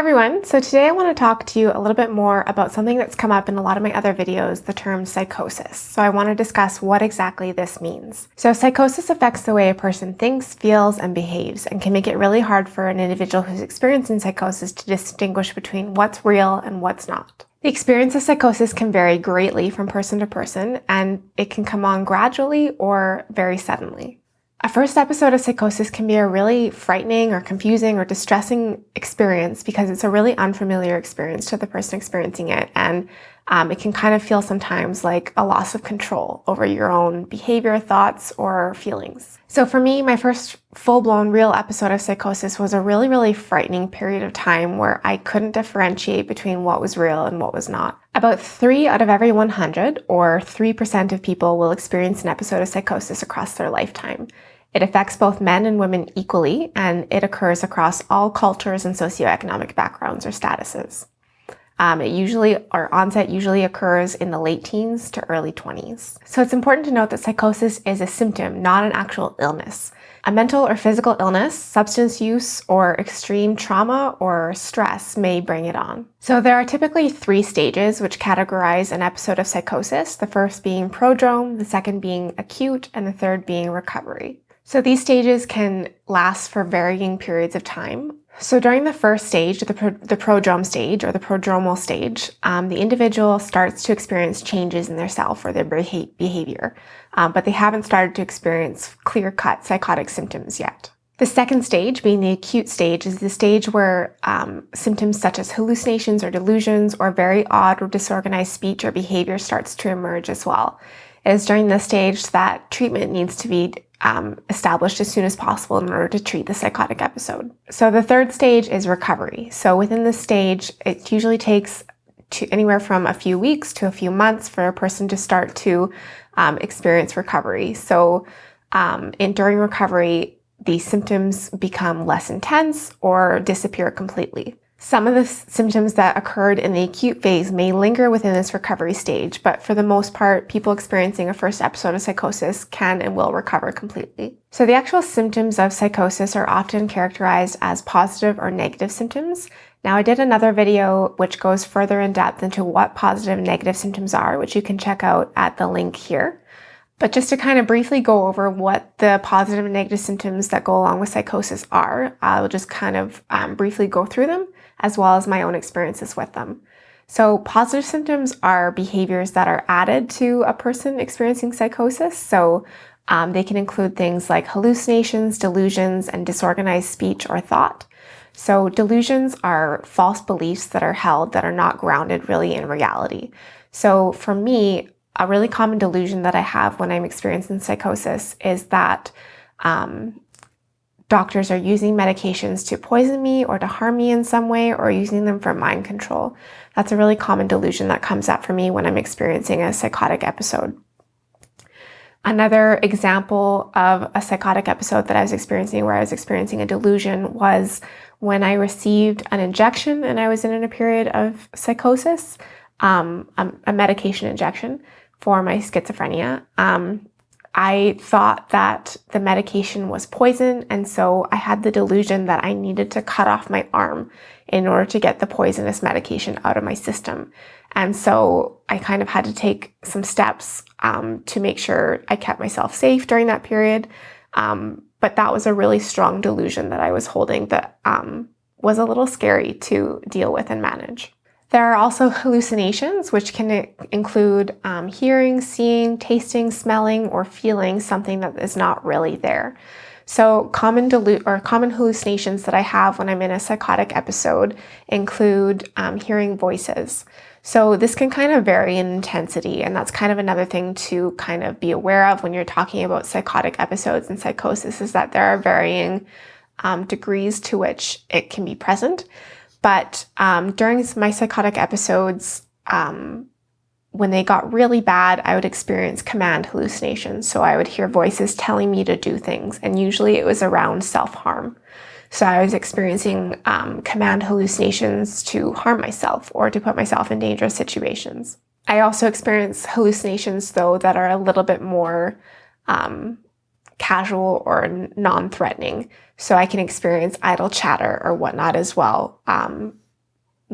everyone, so today I want to talk to you a little bit more about something that's come up in a lot of my other videos, the term psychosis. So I want to discuss what exactly this means. So psychosis affects the way a person thinks, feels, and behaves, and can make it really hard for an individual who's experiencing psychosis to distinguish between what's real and what's not. The experience of psychosis can vary greatly from person to person, and it can come on gradually or very suddenly. A first episode of psychosis can be a really frightening or confusing or distressing experience because it's a really unfamiliar experience to the person experiencing it, and it can kind of feel sometimes like a loss of control over your own behavior, thoughts, or feelings. So for me, my first full-blown real episode of psychosis was a really frightening period of time where I couldn't differentiate between what was real and what was not. About 3 out of every 100, or 3% of people, will experience an episode of psychosis across their lifetime. It affects both men and women equally, and it occurs across all cultures and socioeconomic backgrounds or statuses. Onset usually occurs in the late teens to early 20s. So it's important to note that psychosis is a symptom, not an actual illness. A mental or physical illness, substance use, or extreme trauma or stress may bring it on. So there are typically 3 stages which categorize an episode of psychosis, the first being prodrome, the second being acute, and the third being recovery. So these stages can last for varying periods of time. So during the first stage, the prodrome stage or the prodromal stage, the individual starts to experience changes in their self or their behavior, but they haven't started to experience clear-cut psychotic symptoms yet. The second stage, being the acute stage, is the stage where symptoms such as hallucinations or delusions or very odd or disorganized speech or behavior starts to emerge as well. It is during this stage that treatment needs to be established as soon as possible in order to treat the psychotic episode. So the third stage is recovery. So within this stage, it usually takes anywhere from a few weeks to a few months for a person to start to experience recovery. So during recovery, the symptoms become less intense or disappear completely. Some of the symptoms that occurred in the acute phase may linger within this recovery stage, but for the most part, people experiencing a first episode of psychosis can and will recover completely. So the actual symptoms of psychosis are often characterized as positive or negative symptoms. Now, I did another video which goes further in depth into what positive and negative symptoms are, which you can check out at the link here. But just to kind of briefly go over what the positive and negative symptoms that go along with psychosis are, I'll just kind of briefly go through them, as well as my own experiences with them. So positive symptoms are behaviors that are added to a person experiencing psychosis. So they can include things like hallucinations, delusions, and disorganized speech or thought. So delusions are false beliefs that are held that are not grounded really in reality. So for me, a really common delusion that I have when I'm experiencing psychosis is that doctors are using medications to poison me or to harm me in some way, or using them for mind control. That's a really common delusion that comes up for me when I'm experiencing a psychotic episode. Another example of a psychotic episode that I was experiencing where I was experiencing a delusion was when I received an injection and I was in a period of psychosis, a medication injection for my schizophrenia. I thought that the medication was poison, and so I had the delusion that I needed to cut off my arm in order to get the poisonous medication out of my system. And so I kind of had to take some steps to make sure I kept myself safe during that period. But that was a really strong delusion that I was holding that was a little scary to deal with and manage. There are also hallucinations, which can include hearing, seeing, tasting, smelling, or feeling something that is not really there. So common hallucinations that I have when I'm in a psychotic episode include hearing voices. So this can kind of vary in intensity, and that's kind of another thing to kind of be aware of when you're talking about psychotic episodes and psychosis, is that there are varying degrees to which it can be present. But during my psychotic episodes, when they got really bad, I would experience command hallucinations. So I would hear voices telling me to do things, and usually it was around self-harm. So I was experiencing command hallucinations to harm myself or to put myself in dangerous situations. I also experience hallucinations, though, that are a little bit more casual or non-threatening. So I can experience idle chatter or whatnot as well.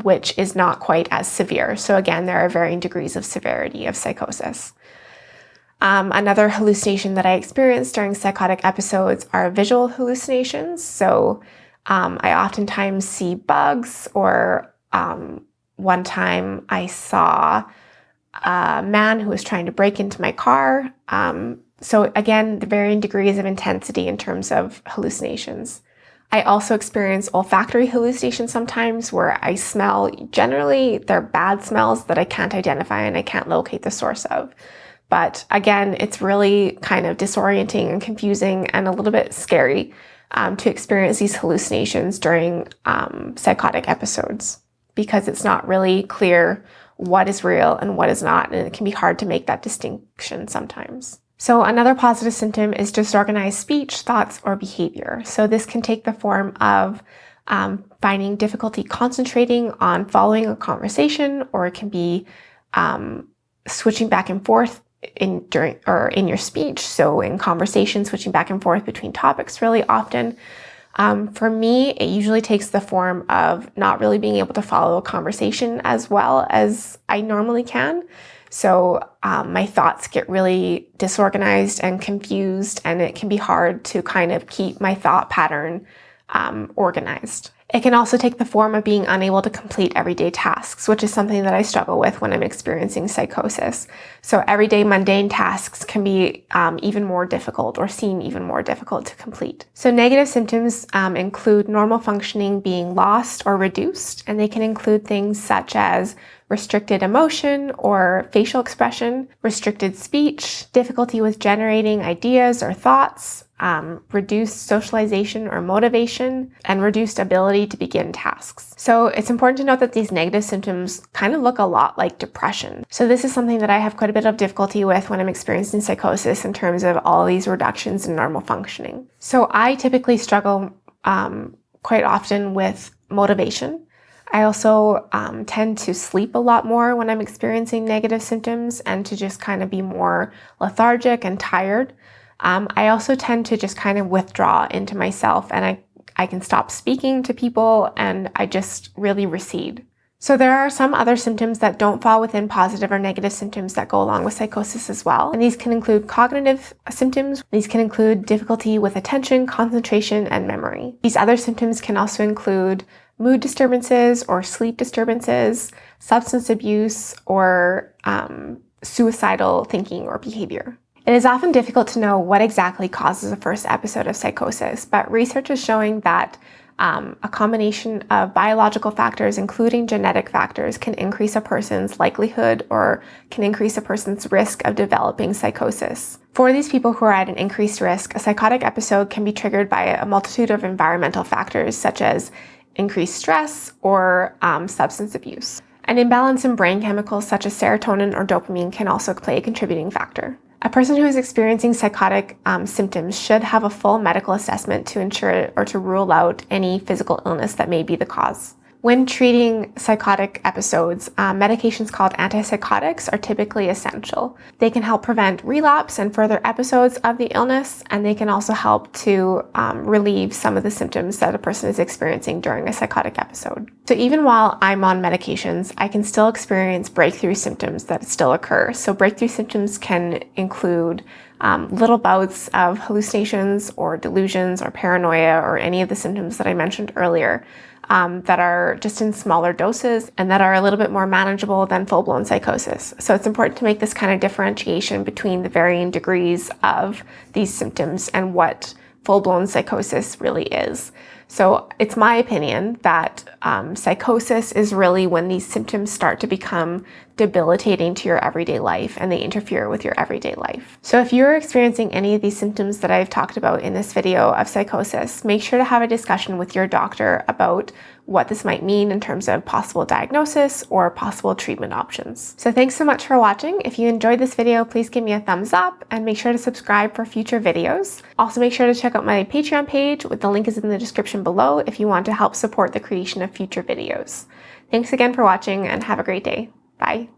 which is not quite as severe. So again, there are varying degrees of severity of psychosis. Another hallucination that I experience during psychotic episodes are visual hallucinations. So I oftentimes see bugs, or one time I saw a man who was trying to break into my car. So again, the varying degrees of intensity in terms of hallucinations. I also experience olfactory hallucinations sometimes, where I smell, generally they're bad smells that I can't identify and I can't locate the source of. But again, it's really kind of disorienting and confusing and a little bit scary to experience these hallucinations during psychotic episodes, because it's not really clear what is real and what is not, and it can be hard to make that distinction sometimes. So another positive symptom is disorganized speech, thoughts, or behavior. So this can take the form of finding difficulty concentrating on following a conversation, or it can be switching back and forth in your speech. So in conversation, switching back and forth between topics really often. For me, it usually takes the form of not really being able to follow a conversation as well as I normally can. So my thoughts get really disorganized and confused, and it can be hard to kind of keep my thought pattern organized. It can also take the form of being unable to complete everyday tasks, which is something that I struggle with when I'm experiencing psychosis. So everyday mundane tasks can be even more difficult, or seem even more difficult to complete. So negative symptoms include normal functioning being lost or reduced, and they can include things such as restricted emotion or facial expression, restricted speech, difficulty with generating ideas or thoughts, reduced socialization or motivation, and reduced ability to begin tasks. So it's important to note that these negative symptoms kind of look a lot like depression. So this is something that I have quite a bit of difficulty with when I'm experiencing psychosis in terms of all of these reductions in normal functioning. So I typically struggle quite often with motivation. I also tend to sleep a lot more when I'm experiencing negative symptoms, and to just kind of be more lethargic and tired. I also tend to just kind of withdraw into myself, and I can stop speaking to people, and I just really recede. So there are some other symptoms that don't fall within positive or negative symptoms that go along with psychosis as well. And these can include cognitive symptoms. These can include difficulty with attention, concentration, and memory. These other symptoms can also include mood disturbances or sleep disturbances, substance abuse, or suicidal thinking or behavior. It is often difficult to know what exactly causes a first episode of psychosis, but research is showing that a combination of biological factors, including genetic factors, can increase a person's likelihood or can increase a person's risk of developing psychosis. For these people who are at an increased risk, a psychotic episode can be triggered by a multitude of environmental factors, such as increased stress or substance abuse. An imbalance in brain chemicals such as serotonin or dopamine can also play a contributing factor. A person who is experiencing psychotic symptoms should have a full medical assessment to ensure or to rule out any physical illness that may be the cause. When treating psychotic episodes, medications called antipsychotics are typically essential. They can help prevent relapse and further episodes of the illness, and they can also help to relieve some of the symptoms that a person is experiencing during a psychotic episode. So even while I'm on medications, I can still experience breakthrough symptoms that still occur. So breakthrough symptoms can include little bouts of hallucinations or delusions or paranoia or any of the symptoms that I mentioned earlier. That are just in smaller doses and that are a little bit more manageable than full-blown psychosis. So it's important to make this kind of differentiation between the varying degrees of these symptoms and what full-blown psychosis really is. So it's my opinion that psychosis is really when these symptoms start to become debilitating to your everyday life and they interfere with your everyday life. So if you're experiencing any of these symptoms that I've talked about in this video of psychosis, make sure to have a discussion with your doctor about what this might mean in terms of possible diagnosis or possible treatment options. So thanks so much for watching. If you enjoyed this video, please give me a thumbs up and make sure to subscribe for future videos. Also make sure to check out my Patreon page, with the link is in the description below if you want to help support the creation of future videos. Thanks again for watching and have a great day. Bye.